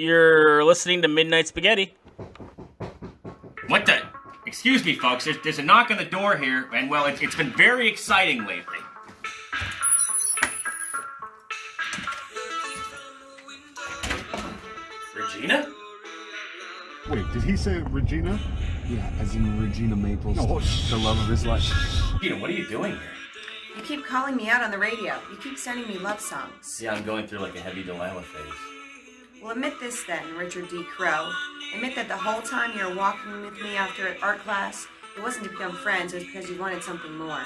You're listening to Midnight Spaghetti. What the? Excuse me, folks. There's a knock on the door here, and well, it's been very exciting lately. Regina? Wait, did he say Regina? Yeah, as in Regina Maples, the love of his life. Regina, what are you doing here? You keep calling me out on the radio. You keep sending me love songs. Yeah, I'm going through like a heavy Delilah phase. Well, admit this then, Richard D. Crow. Admit that the whole time you were walking with me after art class, it wasn't to become friends, it was because you wanted something more.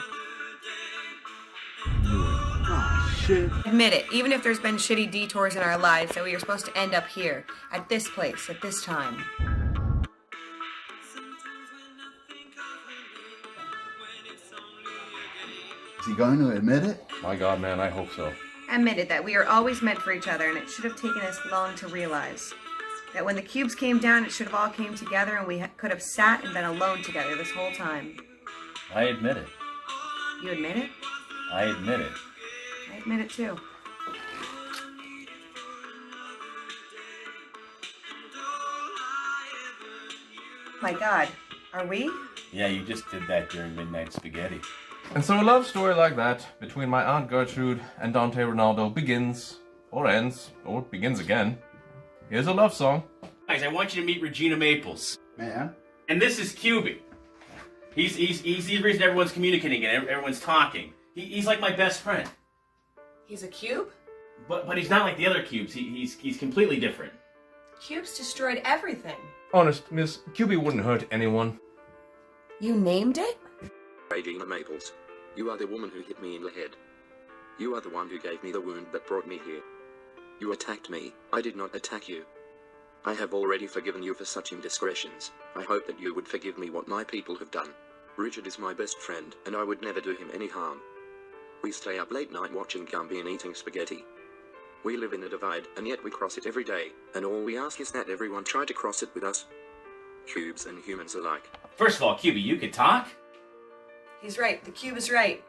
Oh, shit. Admit it, even if there's been shitty detours in our lives, that we were supposed to end up here, at this place, at this time. Is he going to admit it? My God, man, I hope so. Admit it, that we are always meant for each other, and it should have taken us long to realize. That when the cubes came down, it should have all came together, and we could have sat and been alone together this whole time. I admit it. You admit it? I admit it. I admit it too. My God, are we? Yeah, you just did that during Midnight Spaghetti. And so a love story like that between my Aunt Gertrude and Dante Ronaldo begins, or ends, or begins again. Here's a love song. Guys, I want you to meet Regina Maples. Man. And this is QB. He's the reason everyone's communicating and everyone's talking. He's like my best friend. He's a cube? But he's not like the other cubes. He's completely different. Cubes destroyed everything. Honest, Miss, QB wouldn't hurt anyone. You named it? Regina Maples, you are the woman who hit me in the head. You are the one who gave me the wound that brought me here. You attacked me, I did not attack you. I have already forgiven you for such indiscretions. I hope that you would forgive me what my people have done. Richard is my best friend, and I would never do him any harm. We stay up late night watching Gumby and eating spaghetti. We live in a divide, and yet we cross it every day, and all we ask is that everyone try to cross it with us. Cubes and humans alike. First of all, QB, you could talk? He's right. The cube is right.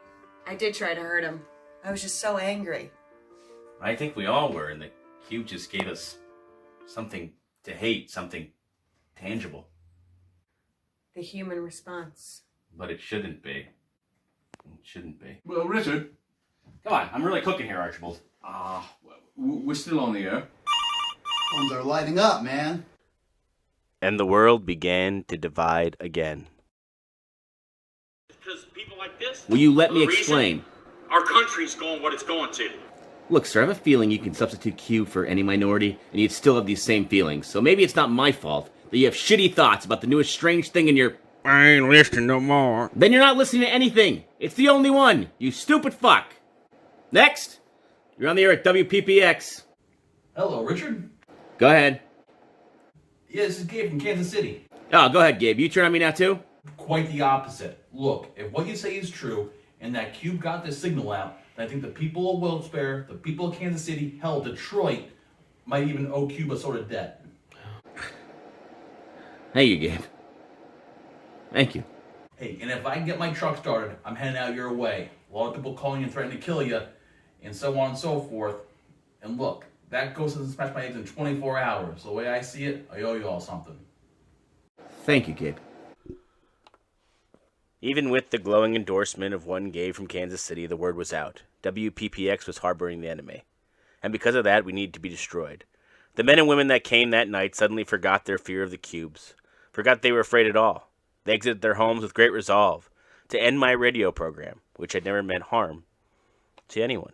I did try to hurt him. I was just so angry. I think we all were, and the cube just gave us something to hate, something tangible. The human response. But it shouldn't be. It shouldn't be. Well, Richard. Come on, I'm really cooking here, Archibald. We're still on the air. Phones are lighting up, man. And the world began to divide again. Because people like this... Will you let me the reason explain? Our country's going what it's going to. Look, sir, I have a feeling you can substitute Q for any minority, and you'd still have these same feelings. So maybe it's not my fault that you have shitty thoughts about the newest strange thing in your... I ain't listening no more. Then you're not listening to anything. It's the only one. You stupid fuck. Next. You're on the air at WPPX. Hello, Richard. Go ahead. Yeah, this is Gabe from Kansas City. Oh, go ahead, Gabe. You turn on me now, too? Quite the opposite. Look, if what you say is true, and that Cube got this signal out, then I think the people of Wilkes-Barre, the people of Kansas City, hell, Detroit, might even owe Cube a sort of debt. Thank you, Gabe. Thank you. Hey, and if I can get my truck started, I'm heading out your way. A lot of people calling and threatening to kill you, and so on and so forth. And look, that ghost doesn't smash my eggs in 24 hours. The way I see it, I owe you all something. Thank you, Gabe. Even with the glowing endorsement of one Gabe from Kansas City, the word was out. WPPX was harboring the enemy. And because of that, we need to be destroyed. The men and women that came that night suddenly forgot their fear of the cubes. Forgot they were afraid at all. They exited their homes with great resolve to end my radio program, which had never meant harm to anyone.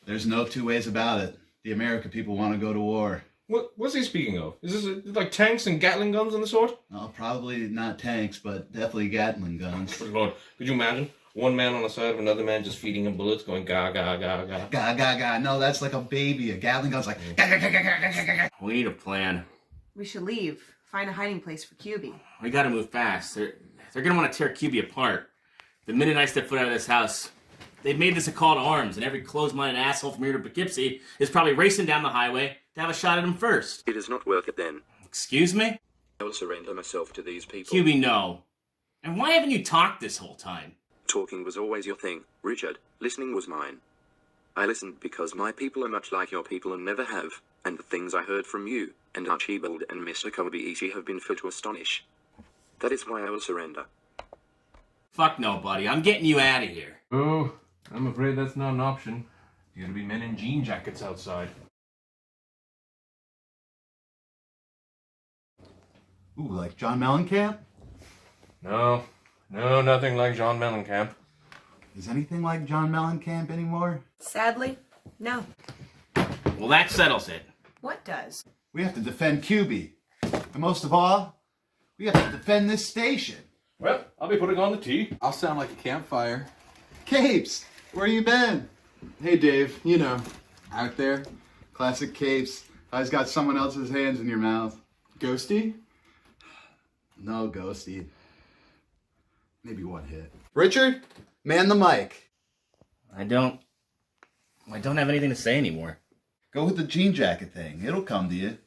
There's no two ways about it. The American people want to go to war. What's he speaking of? Is this like tanks and Gatling guns and the sort? No, probably not tanks, but definitely Gatling guns. Good Lord, could you imagine? One man on the side of another man just feeding him bullets going ga ga ga ga. Ga ga ga. No, that's like a baby. A Gatling gun's like ga ga ga ga ga ga ga. We need a plan. We should leave. Find a hiding place for QB. We gotta move fast. They're gonna want to tear QB apart. The minute I step foot out of this house, they've made this a call to arms, and every closed-minded asshole from here to Poughkeepsie is probably racing down the highway to have a shot at him first. It is not worth it then. Excuse me? I will surrender myself to these people. QB, no. And why haven't you talked this whole time? Talking was always your thing, Richard. Listening was mine. I listened because my people are much like your people and never have, and the things I heard from you, and Archibald and Mr. Kobayashi have been fit to astonish. That is why I will surrender. Fuck no, buddy. I'm getting you out of here. Oh, I'm afraid that's not an option. There's gonna be men in jean jackets outside. Ooh, like John Mellencamp? No, nothing like John Mellencamp. Is anything like John Mellencamp anymore? Sadly, no. Well, that settles it. What does? We have to defend QB. And most of all, we have to defend this station. Well, I'll be putting on the tea. I'll sound like a campfire. Capes, where you been? Hey Dave, you know, out there. Classic Capes. Always got someone else's hands in your mouth. Ghosty? No, Ghosty. Maybe one hit. Richard, man the mic. I don't have anything to say anymore. Go with the jean jacket thing. It'll come to you.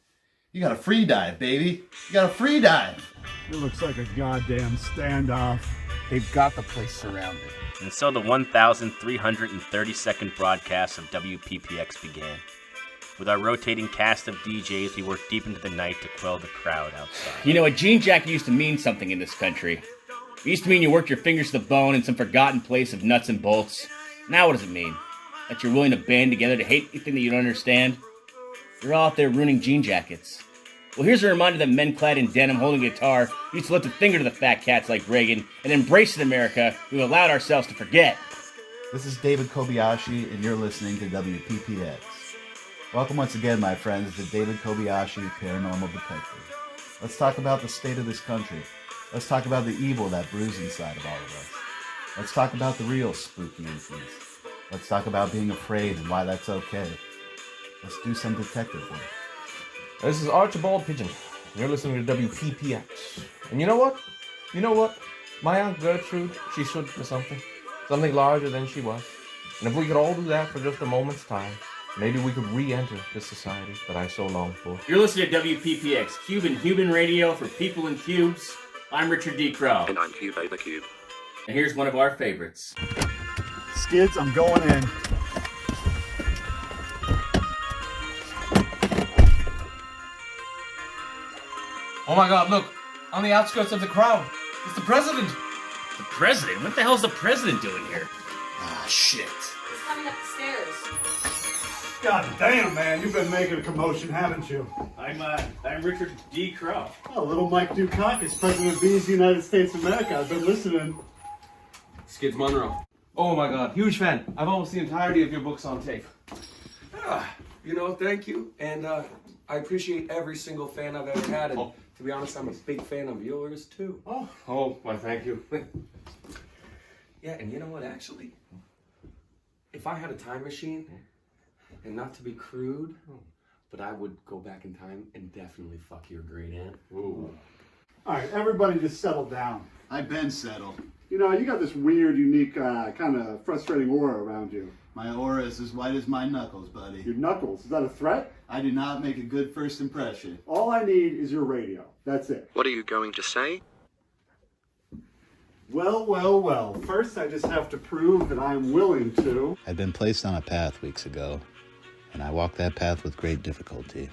You got a free dive, baby. You got a free dive. It looks like a goddamn standoff. They've got the place surrounded. And so the 1,332nd broadcast of WPPX began. With our rotating cast of DJs, we worked deep into the night to quell the crowd outside. You know, a jean jacket used to mean something in this country. It used to mean you worked your fingers to the bone in some forgotten place of nuts and bolts. Now what does it mean? That you're willing to band together to hate anything that you don't understand? You're all out there ruining jean jackets. Well, here's a reminder that men clad in denim holding a guitar used to lift a finger to the fat cats like Reagan and embrace an America we've allowed ourselves to forget. This is David Kobayashi, and you're listening to WPPX. Welcome once again, my friends, to David Kobayashi, Paranormal Detective. Let's talk about the state of this country. Let's talk about the evil that brews inside of all of us. Let's talk about the real spooky incidents. Let's talk about being afraid and why that's okay. Let's do some detective work. This is Archibald Pigeon. You're listening to WPPX. And you know what? My Aunt Gertrude, she stood for something. Something larger than she was. And if we could all do that for just a moment's time, maybe we could re-enter the society that I so long for. You're listening to WPPX, Cube and Human Radio for people in cubes. I'm Richard D. Crow. And I'm Cube the Cube. And here's one of our favorites. Skids, I'm going in. Oh my god, look! On the outskirts of the crowd, it's the president! The president? What the hell's the president doing here? Ah, shit. He's coming up the stairs. God damn, man, you've been making a commotion, haven't you? I'm Richard D. Crow. Oh, little Mike Dukakis, President of the United States of America. I've been listening. Skids Monroe. Oh my god, huge fan. I've almost the entirety of your books on tape. Thank you. And I appreciate every single fan I've ever had. And to be honest, I'm a big fan of yours too. Oh, why thank you. Yeah, and you know what, actually? If I had a time machine, and not to be crude, but I would go back in time and definitely fuck your great aunt. Ooh. All right, everybody just settle down. I've been settled. You know, you got this weird, unique, kind of frustrating aura around you. My aura is as white as my knuckles, buddy. Your knuckles, is that a threat? I do not make a good first impression. All I need is your radio. That's it. What are you going to say? Well. First, I just have to prove that I'm willing to. I'd been placed on a path weeks ago, and I walked that path with great difficulty.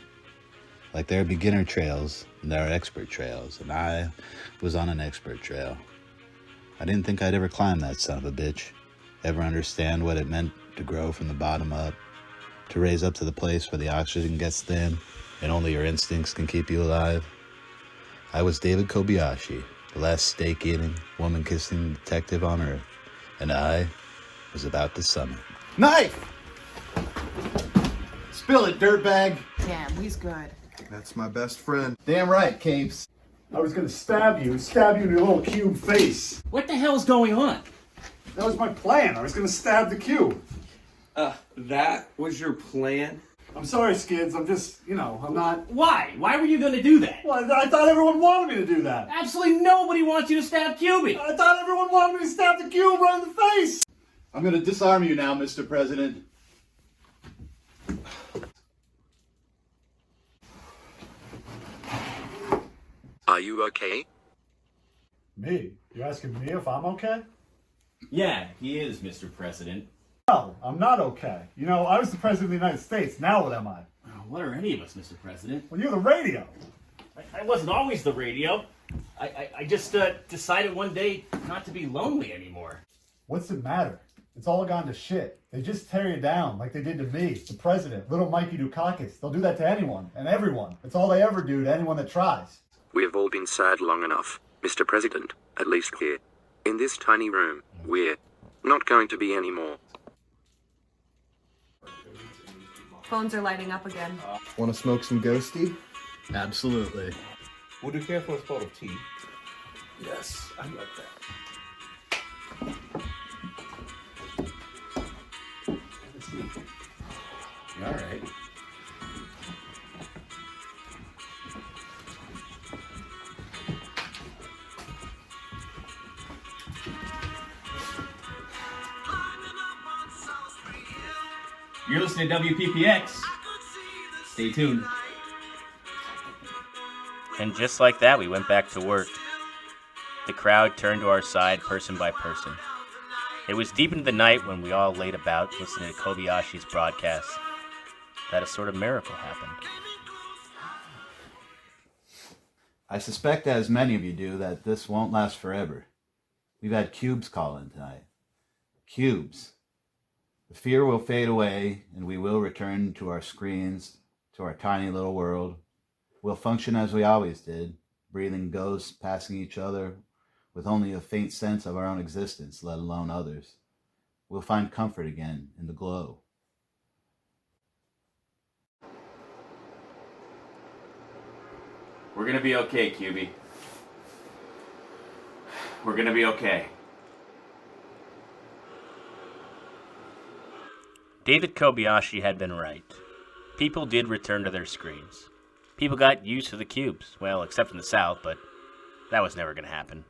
Like there are beginner trails, and there are expert trails, and I was on an expert trail. I didn't think I'd ever climb that son of a bitch, ever understand what it meant to grow from the bottom up, to raise up to the place where the oxygen gets thin, and only your instincts can keep you alive. I was David Kobayashi, the last steak-eating, woman-kissing detective on Earth, and I was about to summit. Knife! Spill it, dirtbag! Damn, he's good. That's my best friend. Damn right, Capes. I was going to stab you in your little cube face. What the hell's going on? That was my plan. I was going to stab the cube. That was your plan? I'm sorry, Skids. I'm just, I'm not... Why? Why were you going to do that? Well, I thought everyone wanted me to do that. Absolutely nobody wants you to stab QB. I thought everyone wanted me to stab the cube right in the face. I'm going to disarm you now, Mr. President. Are you okay? Me? You asking me if I'm okay? Yeah, he is, Mr. President. No, I'm not okay. You know, I was the president of the United States. Now what am I? What are any of us, Mr. President? Well, you're the radio. I wasn't always the radio. I just decided one day not to be lonely anymore. What's it matter? It's all gone to shit. They just tear you down like they did to me, the president, little Mikey Dukakis. They'll do that to anyone and everyone. It's all they ever do to anyone that tries. We have all been sad long enough, Mr. President, at least here. In this tiny room, we're not going to be anymore. Phones are lighting up again. Want to smoke some ghosty? Absolutely. Would you care for a spot of tea? Yes, I like that. All right. You're listening to WPPX. Stay tuned. And just like that, we went back to work. The crowd turned to our side person by person. It was deep into the night when we all laid about listening to Kobayashi's broadcast that a sort of miracle happened. I suspect, as many of you do, that this won't last forever. We've had cubes call in tonight. Cubes. The fear will fade away, and we will return to our screens, to our tiny little world. We'll function as we always did, breathing ghosts, passing each other, with only a faint sense of our own existence, let alone others. We'll find comfort again in the glow. We're gonna be okay, QB. We're gonna be okay. David Kobayashi had been right. People did return to their screens. People got used to the cubes. Well, except in the South, but that was never going to happen.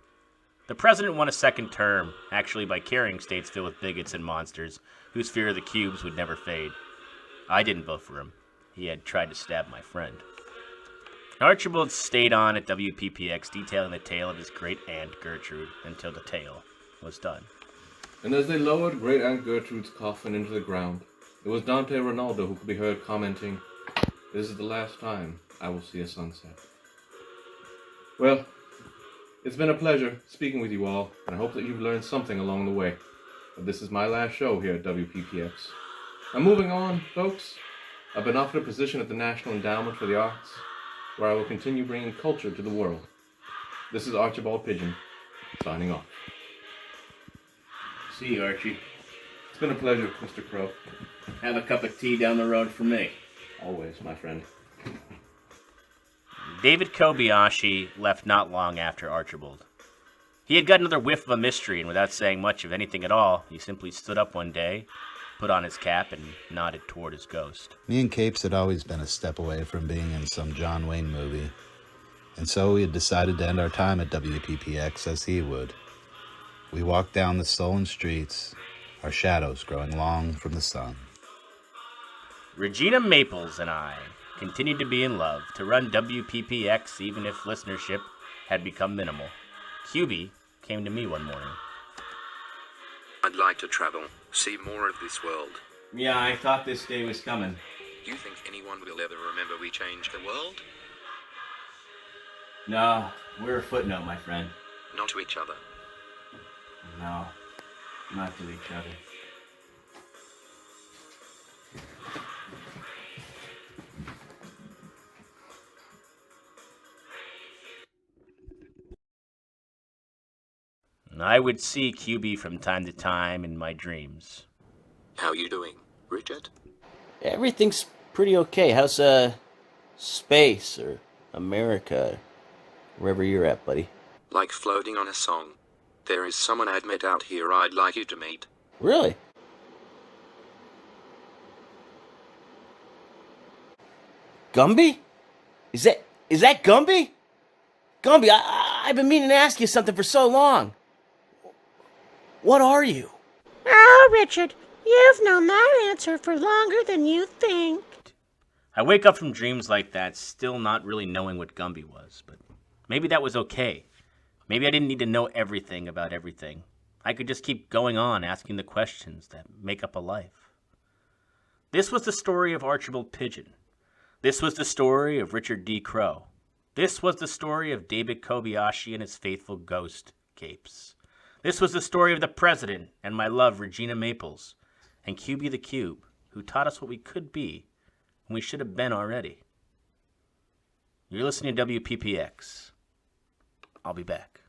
The president won a second term, actually by carrying states filled with bigots and monsters whose fear of the cubes would never fade. I didn't vote for him. He had tried to stab my friend. Archibald stayed on at WPPX detailing the tale of his great aunt Gertrude until the tale was done. And as they lowered Great Aunt Gertrude's coffin into the ground, it was Dante Ronaldo who could be heard commenting, "This is the last time I will see a sunset." Well, it's been a pleasure speaking with you all, and I hope that you've learned something along the way. But this is my last show here at WPPX. I'm moving on, folks. I've been offered a position at the National Endowment for the Arts, where I will continue bringing culture to the world. This is Archibald Pigeon, signing off. See you, Archie. It's been a pleasure, Mr. Crow. Have a cup of tea down the road for me. Always, my friend. David Kobayashi left not long after Archibald. He had got another whiff of a mystery, and without saying much of anything at all, he simply stood up one day, put on his cap, and nodded toward his ghost. Me and Capes had always been a step away from being in some John Wayne movie, and so we had decided to end our time at WPPX as he would. We walked down the stolen streets, our shadows growing long from the sun. Regina Maples and I continued to be in love, to run WPPX even if listenership had become minimal. QB came to me one morning. I'd like to travel, see more of this world. Yeah, I thought this day was coming. Do you think anyone will ever remember we changed the world? No, we're a footnote, my friend. Not to each other. No, not to each other. I would see QB from time to time in my dreams. How you doing, Richard? Everything's pretty okay. How's, space or America? Wherever you're at, buddy. Like floating on a song. There is someone I'd met out here I'd like you to meet. Really? Gumby? Is that Gumby? Gumby, I've been meaning to ask you something for so long. What are you? Oh, Richard, you've known that answer for longer than you think. I wake up from dreams like that, still not really knowing what Gumby was, but maybe that was okay. Maybe I didn't need to know everything about everything. I could just keep going on asking the questions that make up a life. This was the story of Archibald Pigeon. This was the story of Richard D. Crowe. This was the story of David Kobayashi and his faithful ghost capes. This was the story of the President and my love, Regina Maples, and QB the Cube, who taught us what we could be when we should have been already. You're listening to WPPX. I'll be back.